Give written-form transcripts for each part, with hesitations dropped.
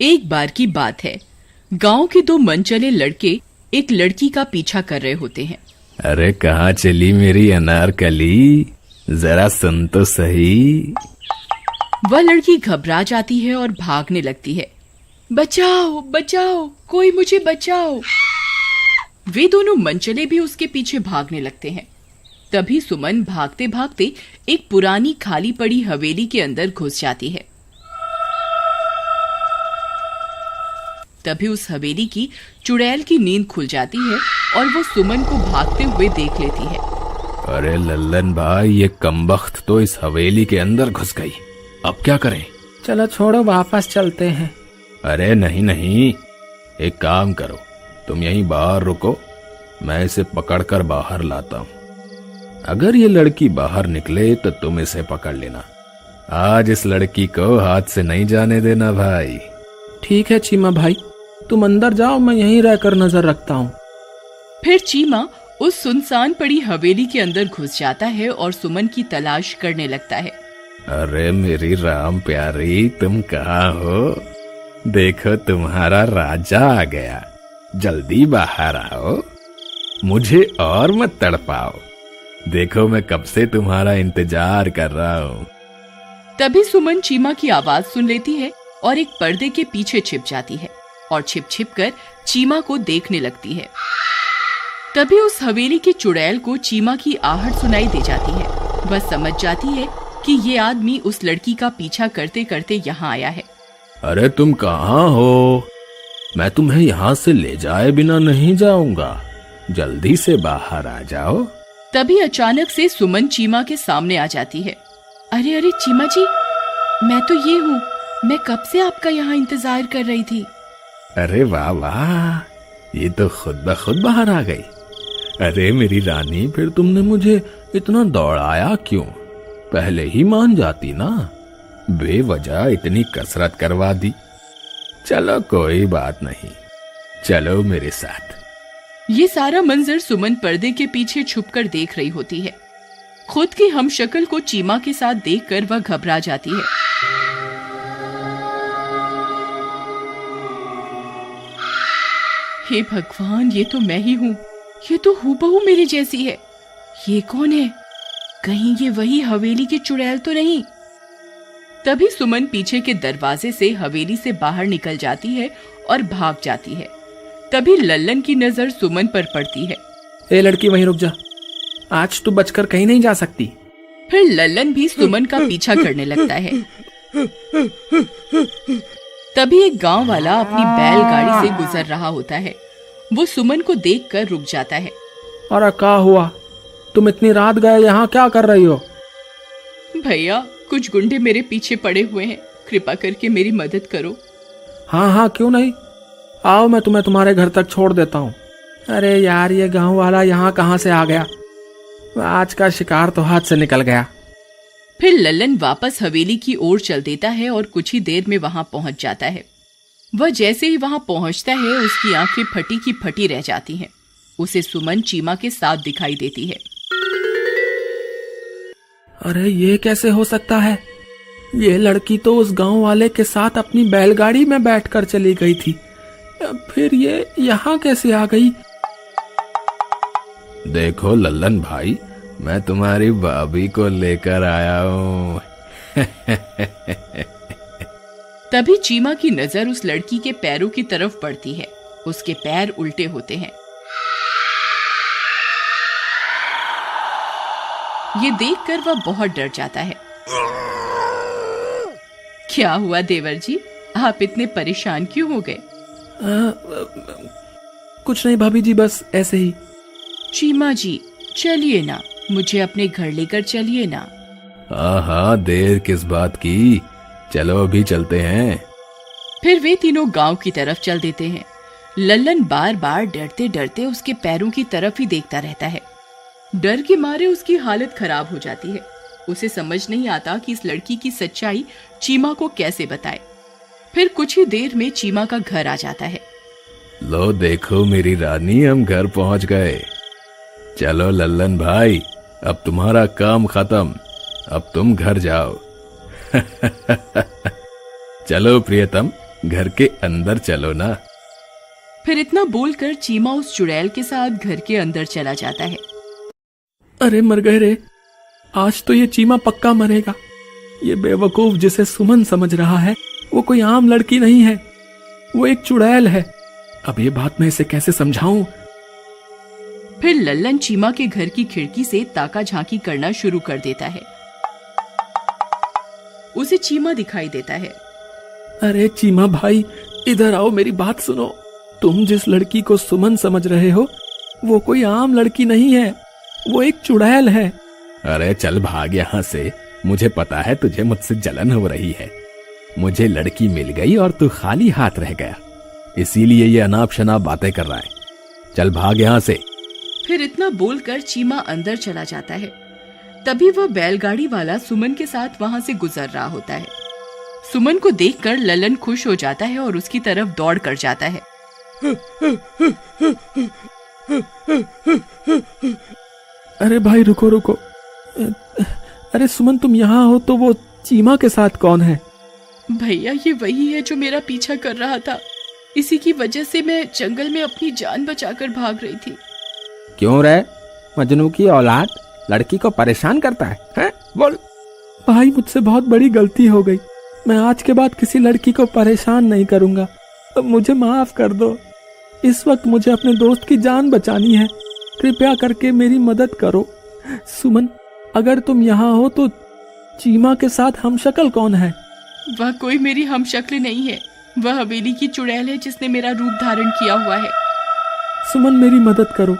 एक बार की बात है, गांव के दो मनचले लड़के एक लड़की का पीछा कर रहे होते हैं। अरे कहाँ चली मेरी अनारकली, जरा सुन तो सही। वह लड़की घबरा जाती है और भागने लगती है। बचाओ बचाओ, कोई मुझे बचाओ। वे दोनों मनचले भी उसके पीछे भागने लगते हैं। तभी सुमन भागते भागते एक पुरानी खाली पड़ी हवेली के अंदर घुस जाती है। तभी उस हवेली की चुड़ैल की नींद खुल जाती है और वो सुमन को भागते हुए देख लेती है। अरे लल्लन भाई, ये कमबख्त तो इस हवेली के अंदर घुस गई, अब क्या करें? चलो छोड़ो, वापस चलते हैं। अरे नहीं नहीं, एक काम करो, तुम यहीं बाहर रुको, मैं इसे पकड़कर बाहर लाता हूँ। अगर ये लड़की बाहर निकले तो तुम इसे पकड़ लेना। आज इस लड़की को हाथ से नहीं जाने देना भाई। ठीक है चीमा भाई, तुम अंदर जाओ, मैं यहीं रहकर नजर रखता हूँ। फिर चीमा उस सुनसान पड़ी हवेली के अंदर घुस जाता है और सुमन की तलाश करने लगता है। अरे मेरी राम प्यारी, तुम कहाँ हो? देखो तुम्हारा राजा आ गया, जल्दी बाहर आओ, मुझे और मत तड़पाओ। देखो मैं कब से तुम्हारा इंतजार कर रहा हूँ। तभी सुमन चीमा की आवाज सुन लेती है और एक पर्दे के पीछे छिप जाती है और छिप छिप कर चीमा को देखने लगती है। तभी उस हवेली की चुड़ैल को चीमा की आहट सुनाई दे जाती है। वह समझ जाती है कि ये आदमी उस लड़की का पीछा करते करते यहाँ आया है। अरे तुम कहाँ हो? मैं तुम्हें यहाँ से ले जाए बिना नहीं जाऊंगा, जल्दी से बाहर आ जाओ। तभी अचानक से सुमन चीमा के सामने आ जाती है। अरे अरे चीमा जी, मैं तो ये हूँ, मैं कब से आपका यहाँ इंतजार कर रही थी। अरे वाह वाह, ये तो खुद ब खुद बाहर आ गई। अरे मेरी रानी, फिर तुमने मुझे इतना दौड़ाया क्यों? पहले ही मान जाती ना, बेवजह इतनी कसरत करवा दी। चलो कोई बात नहीं, चलो मेरे साथ। ये सारा मंजर सुमन पर्दे के पीछे छुपकर देख रही होती है। खुद की हमशक्ल को चीमा के साथ देखकर वह घबरा जाती है। हे भगवान, ये तो मैं ही हूँ, ये तो हूबहू मेरी जैसी है। ये कौन है? कहीं ये वही हवेली की चुड़ैल तो नहीं? तभी सुमन पीछे के दरवाजे से हवेली से बाहर निकल जाती है और भाग जाती है। तभी लल्लन की नजर सुमन पर पड़ती है। ए लड़की, वहीं रुक जा, आज तू बचकर कहीं नहीं जा सकती। फिर लल्लन भी सुमन का पीछा करने लगता है। तभी एक गांव वाला अपनी बैलगाड़ी से गुजर रहा होता है। वो सुमन को देखकर रुक जाता है। और क्या हुआ? तुम इतनी रात गए यहाँ क्या कर रही हो? भैया, कुछ गुंडे मेरे पीछे पड़े हुए हैं, कृपा करके मेरी मदद करो। हाँ हाँ, क्यों नहीं, आओ, मैं तुम्हें तुम्हारे घर तक छोड़ देता हूँ। अरे यार, ये गांव वाला यहाँ कहाँ से आ गया? आज का शिकार तो हाथ से निकल गया। फिर लल्लन वापस हवेली की ओर चल देता है और कुछ ही देर में वहां पहुंच जाता है। वह जैसे ही वहां पहुंचता है, उसकी आंखें फटी की फटी रह जाती हैं। उसे सुमन चीमा के साथ दिखाई देती है। अरे ये कैसे हो सकता है? ये लड़की तो उस गांव वाले के साथ अपनी बैलगाड़ी में बैठकर चली गई थी, फिर ये यहाँ कैसे आ गई? देखो लल्लन भाई, मैं तुम्हारी भाभी को लेकर आया हूँ। तभी चीमा की नजर उस लड़की के पैरों की तरफ पड़ती है। उसके पैर उल्टे होते हैं। ये देखकर वह बहुत डर जाता है। क्या हुआ देवर जी, आप इतने परेशान क्यों हो गए? कुछ नहीं भाभी जी, बस ऐसे ही। चीमा जी, चलिए ना, मुझे अपने घर लेकर चलिए ना। हाँ, देर किस बात की, चलो अभी चलते हैं। फिर वे तीनों गांव की तरफ चल देते हैं। लल्लन बार बार डरते डरते उसके पैरों की तरफ ही देखता रहता है। डर के मारे उसकी हालत खराब हो जाती है। उसे समझ नहीं आता कि इस लड़की की सच्चाई चीमा को कैसे बताए। फिर कुछ ही देर में चीमा का घर आ जाता है। लो देखो मेरी रानी, हम घर पहुंच गए। चलो लल्लन भाई, अब तुम्हारा काम खत्म, अब तुम घर जाओ। चलो प्रियतम, घर के अंदर चलो ना। फिर इतना बोलकर चीमा उस चुड़ैल के साथ घर के अंदर चला जाता है। अरे मर गए रे, आज तो ये चीमा पक्का मरेगा। ये बेवकूफ जिसे सुमन समझ रहा है वो कोई आम लड़की नहीं है, वो एक चुड़ैल है। अब ये बात मैं इसे कैसे समझाऊं? फिर लल्लन चीमा के घर की खिड़की से ताका झांकी करना शुरू कर देता है। उसे चीमा दिखाई देता है। अरे चीमा भाई, इधर आओ, मेरी बात सुनो। तुम जिस लड़की को सुमन समझ रहे हो वो कोई आम लड़की नहीं है, वो एक चुड़ैल है। अरे चल भाग यहाँ से, मुझे पता है तुझे मुझसे जलन हो रही है। मुझे लड़की मिल गई और तू खाली हाथ रह गया, इसीलिए ये अनाप शनाप बातें कर रहा है। चल भाग यहाँ से। फिर इतना बोलकर चीमा अंदर चला जाता है। तभी वह बैलगाड़ी वाला सुमन के साथ वहां से गुजर रहा होता है। सुमन को देखकर ललन खुश हो जाता है और उसकी तरफ दौड़ कर जाता है। अरे भाई रुको रुको, अरे सुमन तुम यहाँ हो तो वो चीमा के साथ कौन है? भैया ये वही है जो मेरा पीछा कर रहा था, इसी की वजह से मैं जंगल में अपनी जान बचाकर भाग रही थी। क्यों रे, मजनू की औलाद लड़की को परेशान करता है? बोल। भाई मुझसे बहुत बड़ी गलती हो गई, मैं आज के बाद किसी लड़की को परेशान नहीं करूंगा, अब मुझे माफ कर दो। इस वक्त मुझे अपने दोस्त की जान बचानी है, कृपया करके मेरी मदद करो। सुमन, अगर तुम यहाँ हो तो चीमा के साथ हमशक्ल कौन है? वह कोई मेरी हमशक्ल नहीं है, वह हवेली की चुड़ैल है जिसने मेरा रूप धारण किया हुआ है। सुमन मेरी मदद करो,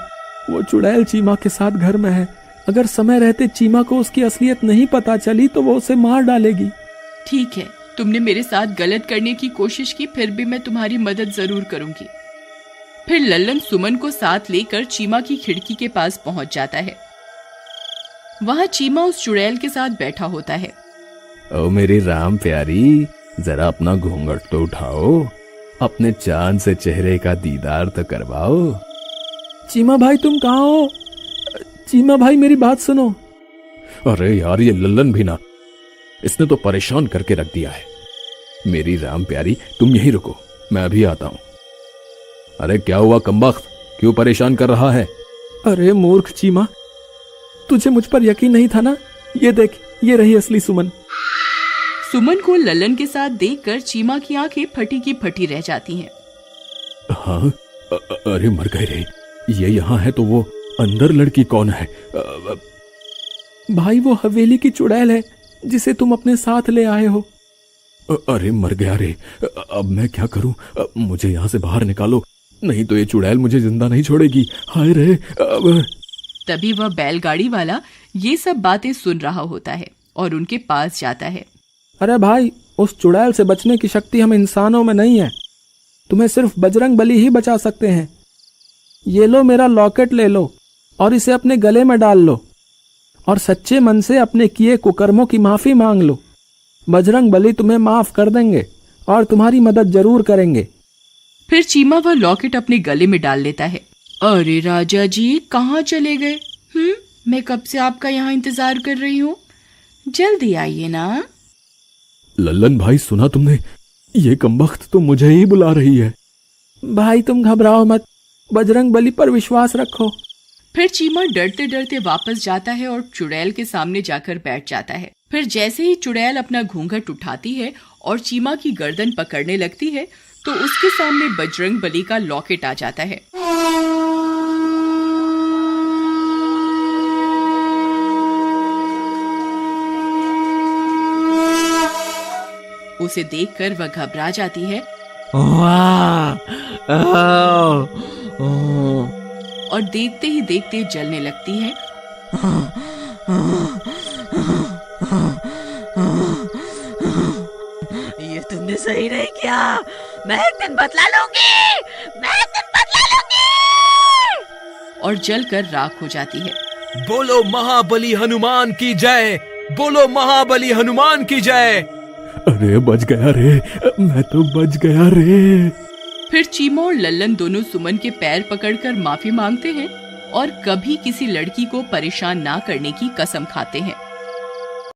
वो चुड़ैल चीमा के साथ घर में है। अगर समय रहते चीमा को उसकी असलियत नहीं पता चली तो वो उसे मार डालेगी। ठीक है, तुमने मेरे साथ गलत करने की कोशिश की, फिर भी मैं तुम्हारी मदद जरूर करूंगी। फिर लल्लन सुमन को साथ लेकर चीमा की खिड़की के पास पहुंच जाता है। वहां चीमा उस चुड़ैल के साथ बैठा होता है। ओ मेरी राम प्यारी, जरा अपना घूंघट तो उठाओ, अपने चांद से चेहरे का दीदार तो करवाओ। चीमा भाई तुम कहाँ हो? चीमा भाई मेरी बात सुनो। अरे यार ये लल्लन भी ना, इसने तो परेशान करके रख दिया है। मेरी राम प्यारी तुम यहीं रुको, मैं अभी आता हूं। अरे क्या हुआ कमबख्त, क्यों परेशान कर रहा है? अरे मूर्ख चीमा, तुझे मुझ पर यकीन नहीं था ना? ये देख, ये रही असली सुमन। सुमन को लल्लन के साथ देखकर चीमा की आंखें फटी की फटी रह जाती हैं। हाँ, अरे मर गए रे, ये यहाँ है तो वो अंदर लड़की कौन है? भाई वो हवेली की चुड़ैल है जिसे तुम अपने साथ ले आए हो। अरे मर गया रे, अब मैं क्या करूं? मुझे यहाँ से बाहर निकालो, नहीं तो ये चुड़ैल मुझे जिंदा नहीं छोड़ेगी। हाय रे। तभी वह बैलगाड़ी वाला ये सब बातें सुन रहा होता है और उनके पास जाता है। अरे भाई, उस चुड़ैल से बचने की शक्ति हम इंसानों में नहीं है, तुम्हें सिर्फ बजरंग बली ही बचा सकते हैं। ये लो मेरा लॉकेट ले लो और इसे अपने गले में डाल लो और सच्चे मन से अपने किए कुकर्मों की माफी मांग लो। बजरंग बली तुम्हें माफ कर देंगे और तुम्हारी मदद जरूर करेंगे। फिर चीमा वह लॉकेट अपने गले में डाल लेता है। अरे राजा जी कहाँ चले गए? मैं कब से आपका यहाँ इंतजार कर रही हूँ, जल्दी आइए ना। लल्लन भाई सुना तुमने, ये कमबख्त तो मुझे ही बुला रही है। भाई तुम घबराओ मत, बजरंग बली पर विश्वास रखो। फिर चीमा डरते डरते वापस जाता है और चुड़ैल के सामने जाकर बैठ जाता है। फिर जैसे ही चुड़ैल अपना घूंघट उठाती है और चीमा की गर्दन पकड़ने लगती है तो उसके सामने बजरंग बली का लॉकेट आ जाता है। उसे देखकर वह घबरा जाती है और देखते ही देखते जलने लगती है। ये तुमने सही नहीं किया, मैं एक दिन बदला लूंगी, मैं एक दिन बदला लूंगी। और जलकर राख हो जाती है। बोलो महाबली हनुमान की जय, बोलो महाबली हनुमान की जय। अरे बच गया रे, मैं तो बच गया रे। फिर चीमा और लल्लन दोनों सुमन के पैर पकड़कर माफी मांगते हैं और कभी किसी लड़की को परेशान ना करने की कसम खाते हैं।